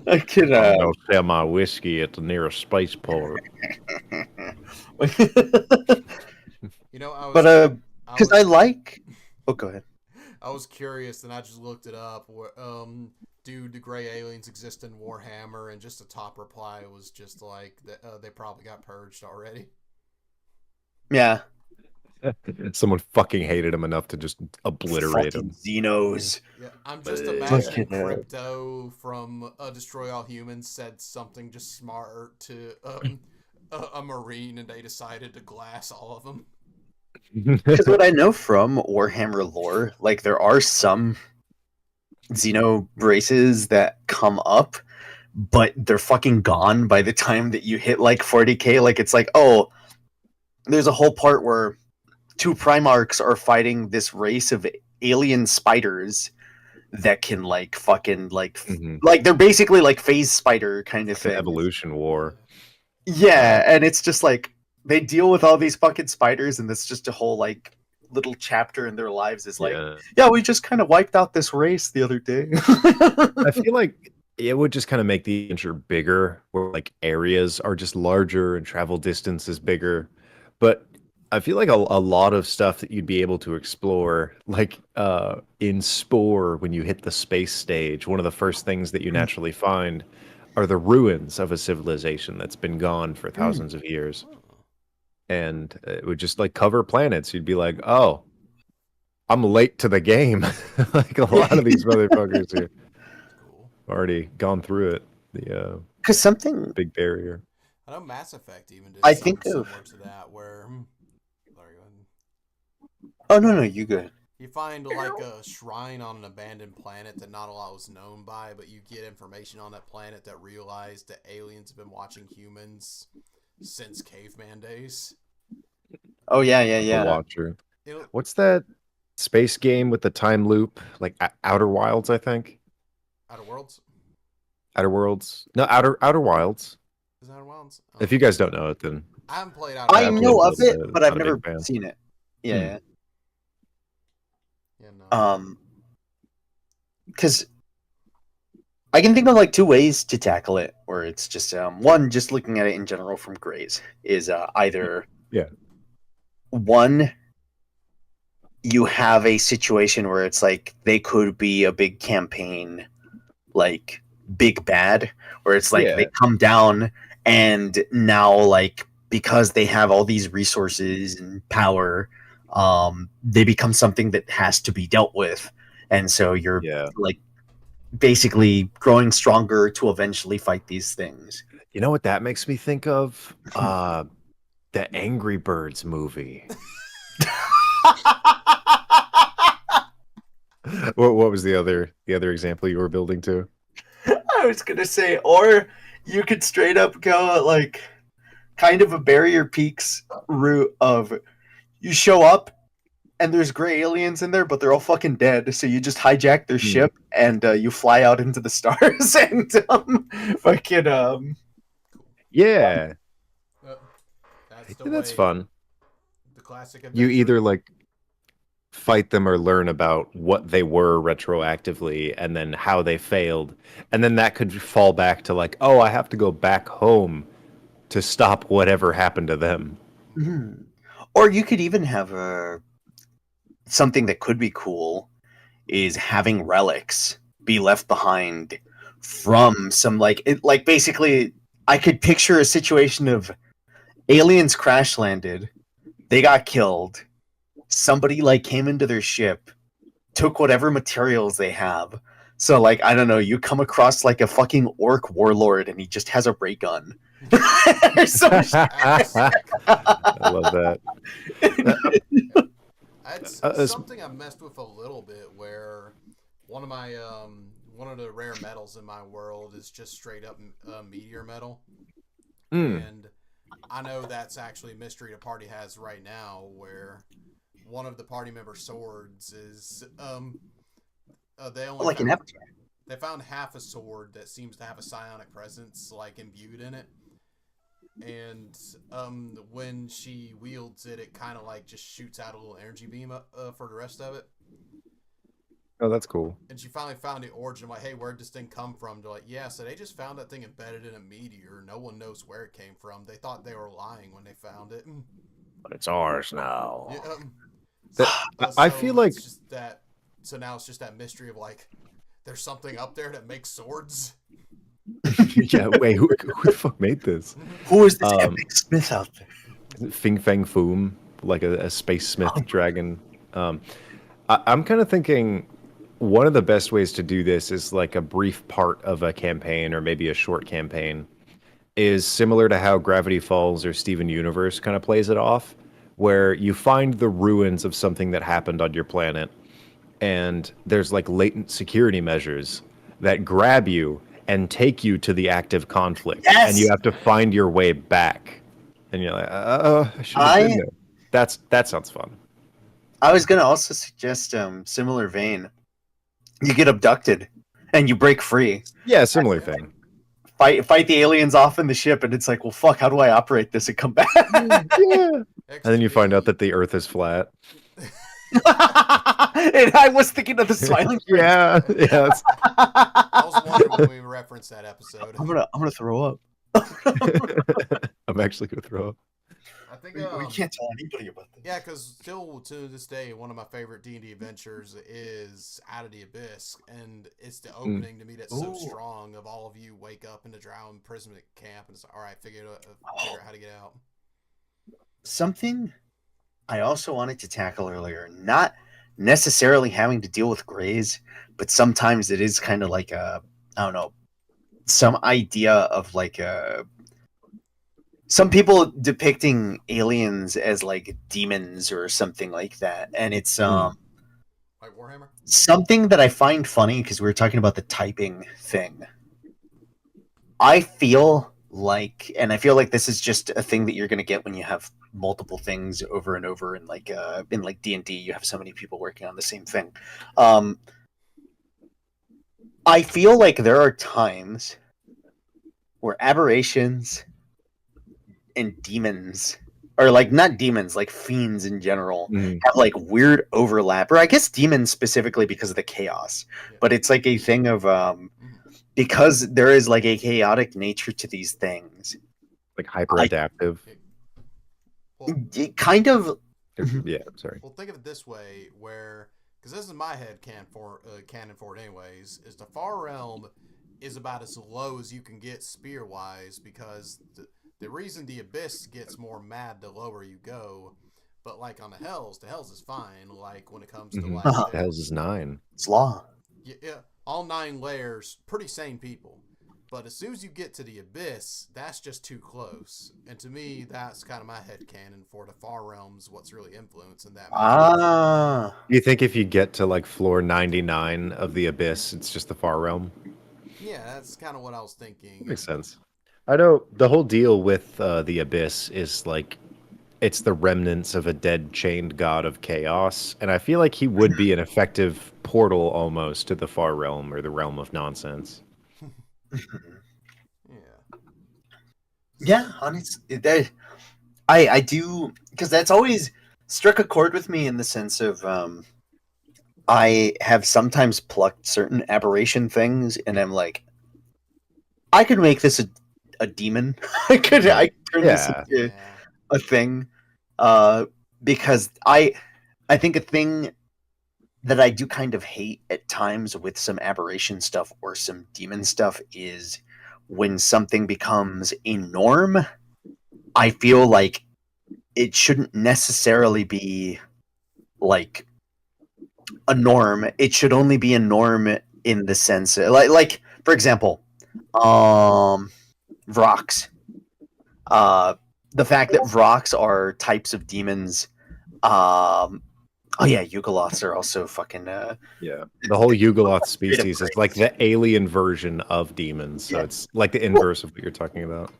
I could. I'm gonna sell my whiskey at the nearest spaceport. You know, I was, But because I was- like. Oh, go ahead. I was curious, and I just looked it up. Do the gray aliens exist in Warhammer? And just the top reply was just like they probably got purged already. Yeah. Someone fucking hated him enough to just obliterate Fucking him. Xenos. Yeah, I'm just But- imagining Fucking hell. Crypto from Destroy All Humans said something just smart to a Marine, and they decided to glass all of them. Because what I know from Warhammer lore, like there are some Xeno races that come up, but they're fucking gone by the time that you hit like 40k. Like it's like, oh, there's a whole part where two Primarchs are fighting this race of alien spiders that can like fucking like Mhm. like they're basically like phase spider kind of It's an thing. evolution war. Yeah, and it's just like they deal with all these fucking spiders, and it's just a whole like little chapter in their lives is like, yeah, we just kind of wiped out this race the other day. I feel like it would just kind of make the adventure bigger, where like areas are just larger and travel distance is bigger. But I feel like a lot of stuff that you'd be able to explore, like in Spore, when you hit the space stage, one of the first things that you naturally find are the ruins of a civilization that's been gone for thousands of years. And it would just like cover planets. You'd be like, oh, I'm late to the game. Like a lot of these motherfuckers here Cool. already gone through it. The Because something big barrier. I know Mass Effect even did I something think of- similar to that, where sorry, go ahead. Oh no, you good. You find like a shrine on an abandoned planet that not a lot was known by, but you get information on that planet that realized that aliens have been watching humans since caveman days. Oh yeah. The Watcher. It'll- What's that space game with the time loop? Like Outer Wilds, I think. Outer Worlds? Outer Worlds. No, Outer Wilds. Is that Outer Wilds? If you guys don't know it, then I haven't played Outer I Wilds. know played of a little it, bit, but I've not a never big fan. seen it. Yeah. Yeah, no. Because I can think of like two ways to tackle it, where it's just one, just looking at it in general from Grays, is either one, you have a situation where it's like they could be a big campaign, like big bad, where it's like they come down and now like because they have all these resources and power, they become something that has to be dealt with, and so you're like basically growing stronger to eventually fight these things. You know what that makes me think of? The Angry Birds movie. What was the other example you were building to? I was gonna say, or you could straight up go like kind of a Barrier Peaks route of you show up and there's gray aliens in there, but they're all fucking dead. So you just hijack their ship and you fly out into the stars and fucking Yeah. That's fun. The classic. You either like fight them or learn about what they were retroactively and then how they failed, and then that could fall back to like, oh, I have to go back home to stop whatever happened to them. Mm-hmm. Or you could even have something that could be cool is having relics be left behind from some like basically I could picture a situation of aliens crash landed, they got killed, somebody like came into their ship, took whatever materials they have. So like I don't know, you come across like a fucking orc warlord and he just has a ray gun. I love that. That's something I messed with a little bit, where one of my one of the rare metals in my world is just straight up meteor metal. And I know that's actually a mystery the party has right now, where one of the party member swords is they only like an avatar. They found half a sword that seems to have a psionic presence like imbued in it, and when she wields it, it kind of like just shoots out a little energy beam for the rest of it. Oh, that's cool. And she finally found the origin. I'm like, hey, where'd this thing come from? They're like, yeah, so they just found that thing embedded in a meteor. No one knows where it came from. They thought they were lying when they found it. But it's ours now. Yeah, I feel like... It's just that, so now it's just that mystery of like, there's something up there that makes swords. Yeah, wait, who the fuck made this? Who is this epic smith out there? Fing Fang Foom, like a space smith dragon. I'm kind of thinking one of the best ways to do this is like a brief part of a campaign or maybe a short campaign is similar to how Gravity Falls or Steven Universe kind of plays it off, where you find the ruins of something that happened on your planet and there's like latent security measures that grab you and take you to the active conflict. Yes! And you have to find your way back. And you're like, I should have been there. That sounds fun. I was gonna also suggest similar vein. You get abducted and you break free. Yeah, similar thing. Fight the aliens off in the ship, and it's like, well, fuck, how do I operate this and come back? Yeah. And then you find out that the Earth is flat. And I was thinking of the smiling. Yeah. I was wondering when we referenced that episode. I'm gonna throw up. I'm actually gonna throw up. I think we can't tell anybody about this. Yeah, because still to this day, one of my favorite D&D adventures is Out of the Abyss, and it's the opening to me that's so strong. Of all of you wake up in the Drow imprisonment camp, and it's like, all right, figure out how to get out. Something I also wanted to tackle earlier, not necessarily having to deal with grays, but sometimes it is kind of like I don't know, some idea of like some people depicting aliens as like demons or something like that, and it's like Warhammer. Something that I find funny because we were talking about the typing thing. I feel like this is just a thing that you're going to get when you have multiple things over and over, and like D&D, you have so many people working on the same thing. I feel like there are times where aberrations and demons, or like not demons, like fiends in general, have like weird overlap, or I guess demons specifically because of the chaos. But it's like a thing of because there is like a chaotic nature to these things, like hyper adaptive. Kind of. Yeah, sorry. Well, think of it this way, where because this is in my head canon for it anyways, is the Far Realm is about as low as you can get spear wise, because the reason the Abyss gets more mad the lower you go, But like on the Hells is fine. Like when it comes to Mhm. like Uh-huh. The Hells is 9. It's law. yeah, all 9 layers, pretty sane people. But as soon as you get to the Abyss, that's just too close. And to me, that's kind of my headcanon for the Far Realms, what's really influencing that. Ah. Do you think if you get to like floor 99 of the Abyss, it's just the Far Realm? Yeah, that's kind of what I was thinking. That makes sense. I know the whole deal with the Abyss is like it's the remnants of a dead chained god of chaos, and I feel like he would be an effective portal almost to the Far Realm or the realm of nonsense. Yeah. Yeah, honestly, I do, because that's always struck a chord with me in the sense of I have sometimes plucked certain aberration things, and I'm like, I could make this a demon. I could turn this Yeah. into Yeah. a thing, because I think a thing that I do kind of hate at times with some aberration stuff or some demon stuff is when something becomes a norm. I feel like it shouldn't necessarily be like a norm. It should only be a norm in the sense like for example, rocks. The fact that rocks are types of demons. Oh yeah, Yugoloths are also fucking. Yeah. The whole Yugoloth Straight up species is crazy. like the alien version of demons, so Yeah. it's like the inverse of what you're talking about.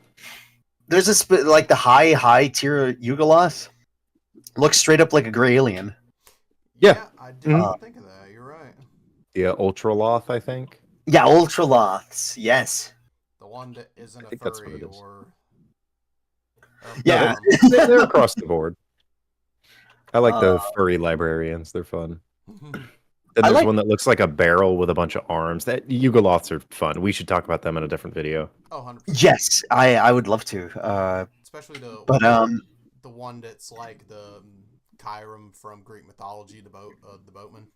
There's like the high tier Yugoloth looks straight up like a gray alien. Yeah. I didn't Mhm. think of that. You're right. Yeah, Ultraloth, I think. Yeah, Ultraloths. Yes. The one that isn't I a think that's what furry it is. or. Yeah. They're across the board. I like the Uh, furry librarians. They're fun. Um, Then I there's like- one that looks like a barrel with a bunch of arms. That Yugoloths are fun. We should talk about them in a different video. oh, 100%. Yes, I would love to. Especially the But the one that's like the Chiron from Greek mythology, the boatman.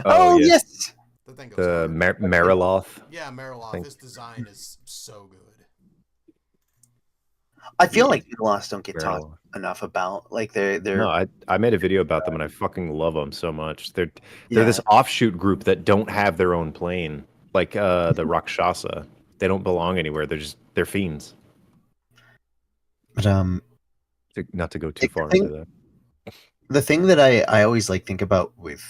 oh yeah. yes. The thing goes The hard. Mariloth. Yeah, Mariloth. think- His design is so good. I feel Yeah. like Yugoloths don't get talked Mariloth. enough about. Like they're No, I made a video about them and I fucking love them so much. They're yeah. this offshoot group that don't have their own plane, like the Rakshasa. They don't belong anywhere. They're fiends. But Not to go too The far thing- into that. the thing that I always like think about with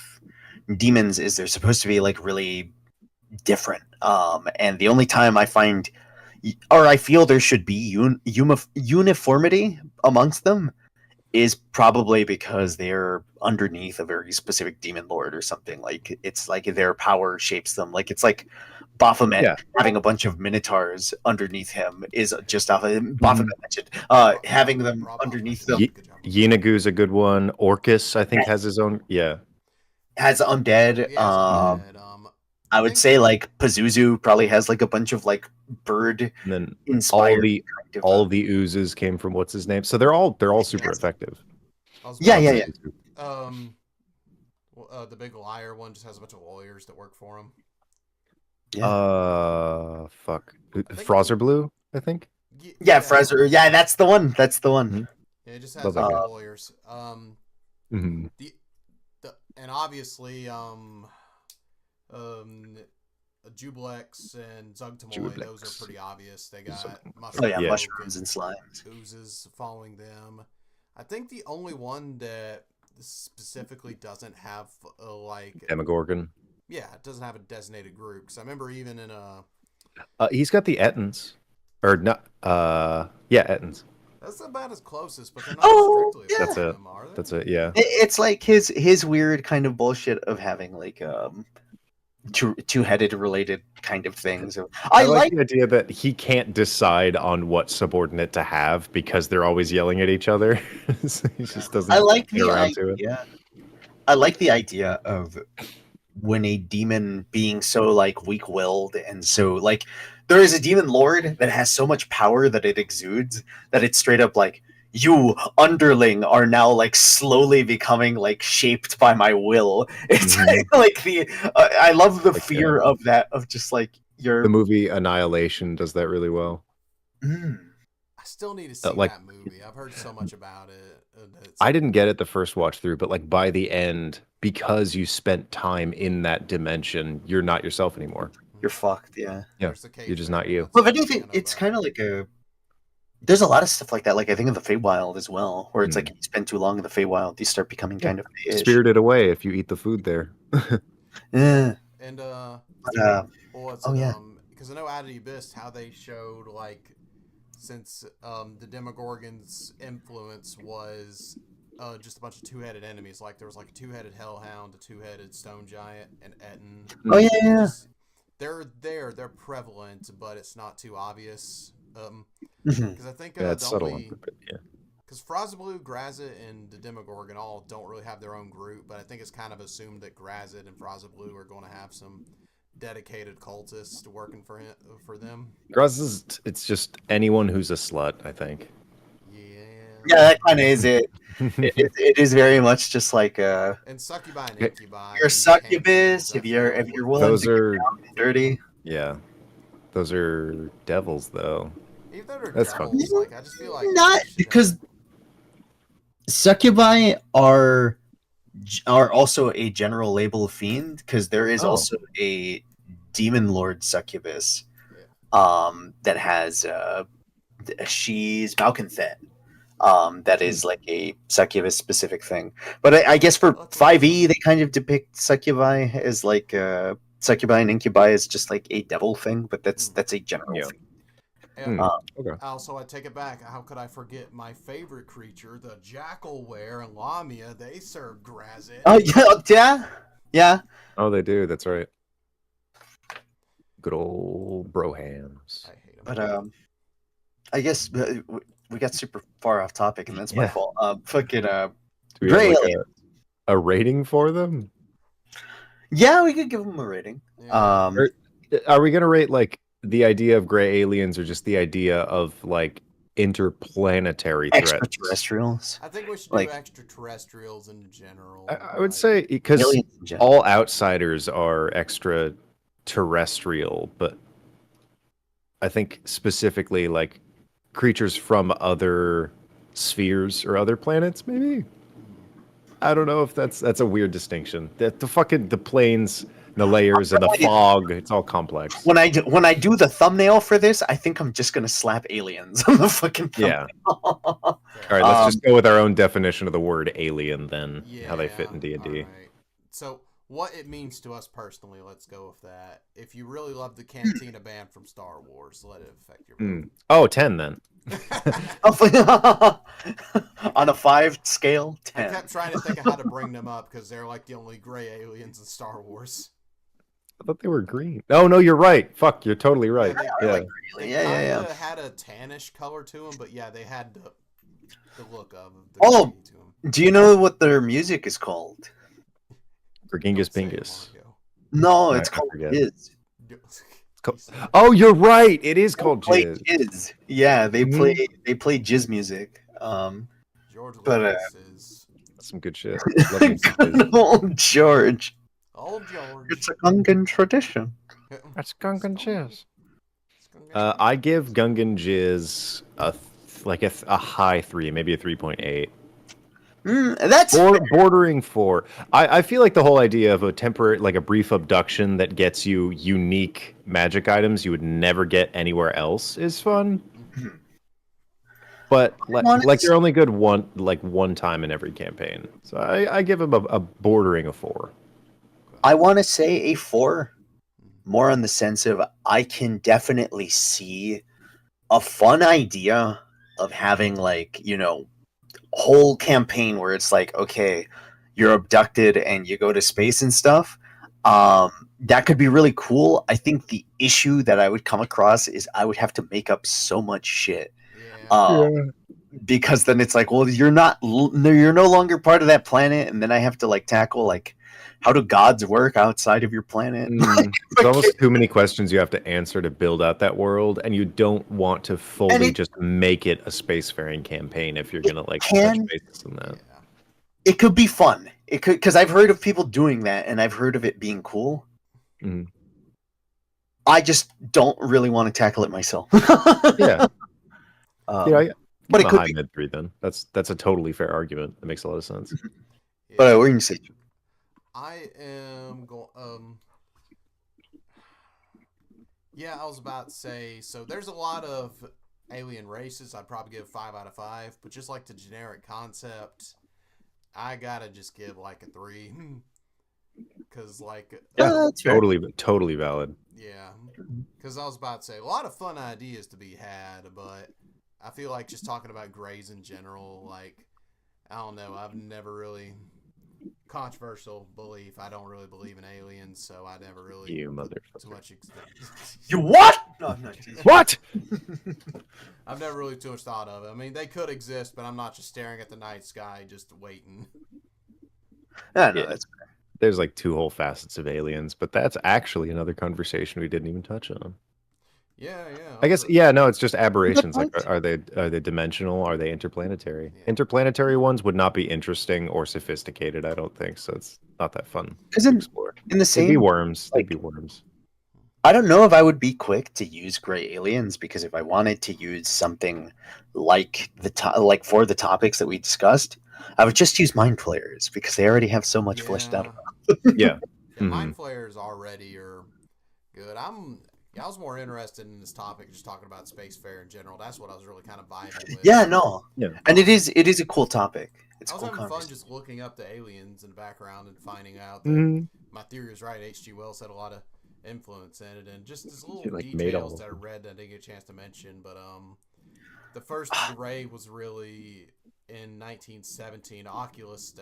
demons is they're supposed to be like really different. And the only time I find or I feel there should be uniformity amongst them is probably because they're underneath a very specific demon lord or something. Like it's like their power shapes them. Like it's like Baphomet Yeah. having a bunch of minotaurs underneath him is just off of Baphomet mentioned. Having them Rob underneath Hoffman them did a good job. Yenagu's a good one. Orcus, I think, has his own. Yeah. has undead. Yeah, so bad. I would say like Pazuzu probably has like a bunch of like bird And then inspired. all the oozes came from what's his name. So they're all super effective. I was Yeah, about yeah, to say, the big liar one just has a bunch of lawyers that work for him. Yeah. Fuck. think- Frozer Blue, I think. Yeah, Fraser. Yeah, that's the one. That's the one. Mhm. Yeah, it just has Love that like guy. lawyers. Mhm. And obviously, Jubilex and Zugtamoy, those Jubilex. are pretty obvious. They got Oh yeah, Yeah. mushrooms and slimes. oozes following them. I think the only one that specifically doesn't have Demogorgon. it doesn't have a designated group. Because I remember even in He's got the Ettins. Or not. Yeah, Ettins. that's about as closest, but they're not Oh, strictly yeah. That's about it. them, are they? That's it. Yeah. It's like his weird kind of bullshit of having like two-headed related kind of things. I like the idea that he can't decide on what subordinate to have because they're always yelling at each other. So he just doesn't I like get the around to it. idea. I like the idea of when a demon being so like weak-willed and so like there is a demon lord that has so much power that it exudes that it's straight up like you underling are now like slowly becoming like shaped by my will. It's Mhm. like the I love the Like, fear of that of just like your The movie Annihilation does that really well. Mm. still need to see like- that movie. I've heard so much about it. I didn't get it the first watch through, but like by the end, because you spent time in that dimension, you're not yourself anniore. You're fucked. Yeah. Yeah, There's you're just not you. Well, if anything, it's kind of like a. There's a lot of stuff like that. Like I think of the Feywild as well, where it's like if you spend too long in the Feywild, you start becoming kind of Fey-ish. Spirited away if you eat the food there. Yeah. And Oh, yeah. because I know Out of the Abyss how they showed like since the Demogorgon's influence was just a bunch of two-headed enemies. Like there was like a two-headed hellhound, a two-headed stone giant, and Etten. Oh yeah. They're prevalent, but it's not too obvious. Mhm. Because I think Yeah, it's the subtle. only Yeah. because Frostblue, Grazit, and the Demogorgon all don't really have their own group, but I think it's kind of assumed that Grazit and Frostblue are going to have some dedicated cultists working for them. Gruz it's just anyone who's a slut, I think. Yeah. Yeah, that kind of is it. It is very much just like And Succubi and Incubi. you're a succubus if you're willing Those to get are down and dirty. yeah. Those are devils though. Even though they're That's devils, fine. like I just feel like Not because succubi are also a general label of fiend because there is also a demon lord succubus that has she's Malconthet. That is like a succubus specific thing. But I guess for 5e they kind of depict succubi as like succubi and incubi is just like a devil thing, but that's a general Yeah. thing. And Okay. also, I take it back. How could I forget my favorite creature, the Jackalware and Lamia? They serve Grazit. Oh yeah. Oh, they do. That's right. Good old brohams. I hate them. But I guess we got super far off topic, and that's my Yeah. fault. Fucking Do we Gray have like alien. a rating for them? yeah, we could give them a rating. Yeah. Are we gonna rate like the idea of gray aliens or just the idea of like interplanetary threats? Extraterrestrials. I think we should like- do extraterrestrials in general. I would say because Aliens in general. all outsiders are extraterrestrial, but I think specifically like creatures from other spheres or other planets, maybe. I don't know if that's a weird distinction. The planes, the layers, and the fog, it's all complex. When I do the thumbnail for this, I think I'm just gonna slap aliens on the fucking thumbnail. Yeah. All right, let's just go with our own definition of the word alien then, how they fit in Yeah, D&D. alright. So, what it means to us personally, let's go with that. If you really love the Cantina band from Star Wars, let it affect your vote. Oh, 10 then. On a 5 scale, I 10. kept trying to think of how to bring them up because they're like the only gray aliens in Star Wars. I thought they were green. Oh, no, you're right. Fuck, you're totally right. they- Yeah. They Yeah. kinda had a tannish color to them, but yeah, they had the look of the Oh. green to them. Do you know what their music is called? Gringus Don't say it, Pingus. Marco. No, I it's called forget. Jizz. Oh, you're right. It is called Play Jizz. Jizz. Yeah, they Mhm. play Jizz music. George But, Lucas is Some good shit. Love me some Jizz. Good old George. old George. It's a Gungan tradition. That's Gungan Jizz. It's Gungan I give Gungan Jizz a high 3, maybe a 3.8. That's Bordering 4. I feel like the whole idea of a temporary, like a brief abduction that gets you unique magic items you would never get anywhere else is fun. But like they're only good one time in every campaign. So I give them a bordering of 4. I want to say a 4, more on the sense of I can definitely see a fun idea of having whole campaign where it's like, okay, you're abducted and you go to space and stuff. That could be really cool. I think the issue that I would come across is I would have to make up so much shit. Because then it's like, well, you're no longer part of that planet, and then I have to tackle how do gods work outside of your planet? There's almost too many questions you have to answer to build out that world, and you don't want to fully just make it a spacefaring campaign if you're gonna touch bases on that. Yeah. It could be fun. It could, because I've heard of people doing that, and I've heard of it being cool. Mhm. I just don't really want to tackle it myself. Yeah. But it a could high be. mid 3 then. That's a totally fair argument. That makes a lot of sense. Yeah. But we're going to say I am going. Yeah, I was about to say. So there's a lot of alien races. I'd probably give 5 out of 5. But just like the generic concept, I gotta just give like a 3. Because like, Yeah, that's fair. totally valid. yeah. Because I was about to say a lot of fun ideas to be had, but I feel like just talking about grays in general, like I don't know, I've never really controversial belief. I don't really believe in aliens, so I never really You put motherfucker. too much. You what? No, Jesus. What? I've never really too much thought of it. I mean, they could exist, but I'm not just staring at the night sky, just waiting. Yeah, no, Yeah. that's fair. There's like 2 whole facets of aliens, but that's actually another conversation we didn't even touch on. Yeah. I guess no, it's just aberrations. Like, point. are they dimensional? Are they interplanetary? Yeah. Interplanetary ones would not be interesting or sophisticated, I don't think. So it's not that fun Because to in explore. the They'd be same, worms. like- They'd be worms. I don't know if I would be quick to use gray aliens, because if I wanted to use something like like for the topics that we discussed, I would just use mind flayers because they already have so much fleshed out. Yeah. Yeah, mind flayers already are good. I was more interested in this topic, just talking about spacefarer in general. That's what I was really kind of vibing with. Yeah, no, Yeah. and it is a cool topic. It's I a was cool having fun conversation. just looking up the aliens in the background and finding out that Mhm. my theory was right. H.G. Wells had a lot of influence in it, and just this little She, like, made all details of that I them. read that I didn't get a chance to mention. But the first gray was really in 1917. Oculus,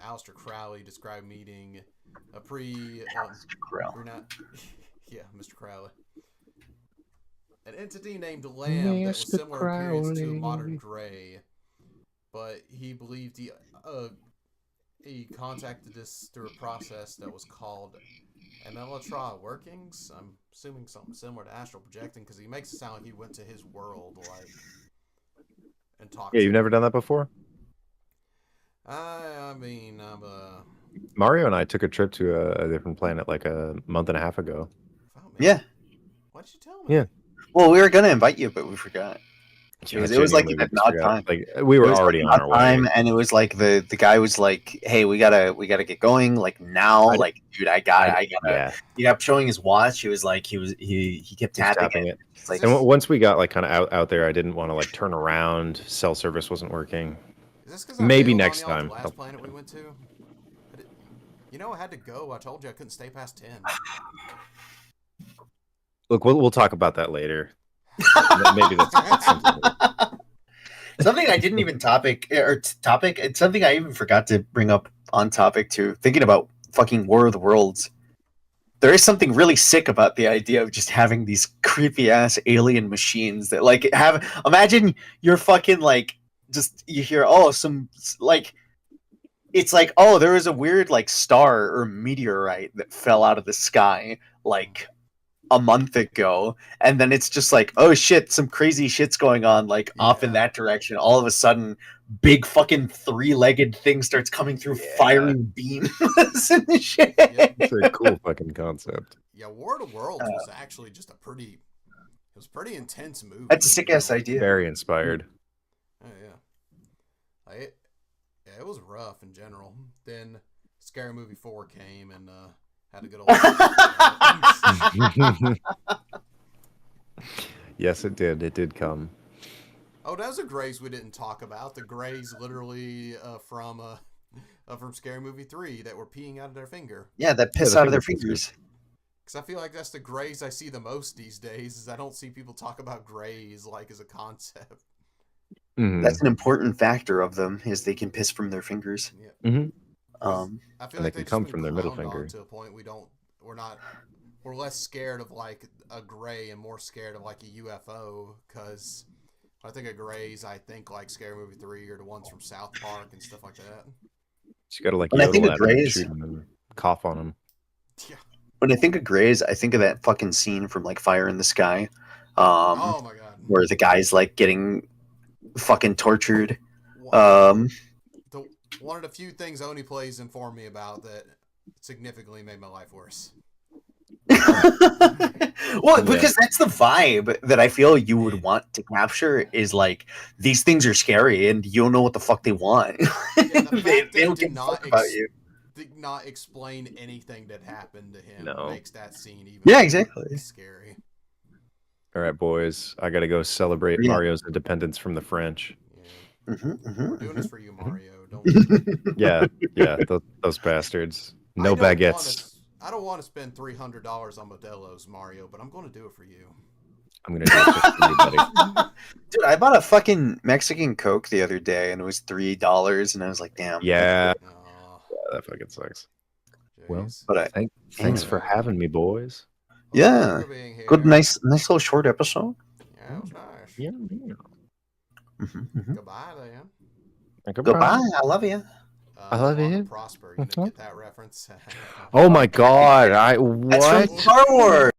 Aleister Crowley described meeting a yeah, Mr. Crowley. An entity named Lamb that was Mr. similar in appearance to a Crowley. modern gray, but he believed he contacted this through a process that was called Emelatron workings. I'm assuming something similar to astral projecting, because he makes it sound like he went to his world, like, and talked. Yeah, to you've never him. done that before? I mean, Mario and I took a trip to a different planet like a month and a half ago. oh, man, Yeah. Why'd you tell me? Yeah. Well, we were gonna invite you, but we forgot. Because it was like Genuinely, an we just odd forgot. time. Like, we It were was already like on an our odd time, way. and it was like the guy was like, "Hey, we gotta get going like now." I- Like, dude, I gotta. Yeah, He kept showing his watch. He was like, he kept just tapping it. It's like, And once we got like kind of out there, I didn't want to like turn around. Cell service wasn't working. Is this because Maybe next time. The last planet we went to? You know, I had to go. I told you I couldn't stay past 10. Look, we'll talk about that later. Maybe that's something. something I didn't even topic. It's something I even forgot to bring up on topic too. Thinking about fucking War of the Worlds. There is something really sick about the idea of just having these creepy ass alien machines that like have. Imagine you're fucking like just you hear some like. It's like, oh, there was a weird like star or meteorite that fell out of the sky like a month ago, and then it's just like, oh shit, some crazy shit's going on like off in that direction. All of a sudden, big fucking 3-legged thing starts coming through firing beams and shit. It's a cool fucking concept. Yeah, War of the Worlds was actually just a pretty intense movie. That's a sick ass idea. Very inspired. Oh yeah. It was rough in general. Then Scary Movie 4 came and had a good old. Yes, it did. It did come. Oh, those are grays we didn't talk about. The grays literally from Scary Movie 3 that were peeing out of their finger. Yeah, that piss the out of their fingerprints. fingers. Because I feel like that's the grays I see the most these days. Is I don't see people talk about grays like as a concept. Mhm. That's an important factor of them is they can piss from their fingers. Yeah. Mhm. I feel And they like can they've come just from been their middle clowned on finger. to a point we're less scared of like a gray and more scared of like a UFO, because when I think of grays, I think like Scary Movie 3 or the ones from South Park and stuff like that. You gotta like When I think yodel of at 'em and grays- shoot 'em and cough on them. Yeah. When I think of grays, I think of that fucking scene from like Fire in the Sky, Oh my god. where the guy's like getting fucking tortured. One of the few things Oni Plays informed me about that significantly made my life worse. Well, Yeah. because that's the vibe that I feel you would want to capture is like these things are scary and you don't know what the fuck they want. Yeah, the they fact they that don't did give a not fuck about you. did not explain anything that happened to him No. makes that scene even Yeah, exactly. scary. All right, boys. I gotta go celebrate Yeah. Mario's independence from the French. Yeah. Mhm, We're doing this mhm, for you, Mario. Don't. Yeah, those bastards. No I don't baguettes. I don't want to spend $300 on Modelo's, Mario, but I'm going to do it for you. I'm gonna do it for you, buddy. Dude, I bought a fucking Mexican Coke the other day and it was $3 and I was like, damn. Yeah, Oh, that fucking sucks. jeez. Well, But thanks for having me, boys. Well, thank yeah. you for being here. Good, nice little short episode. Yeah, it was nice. Yeah. Goodbye, then. Goodbye. I love you. I love Live on you. and Prosper. You get that reference? Oh my god! That's from What? Star Wars.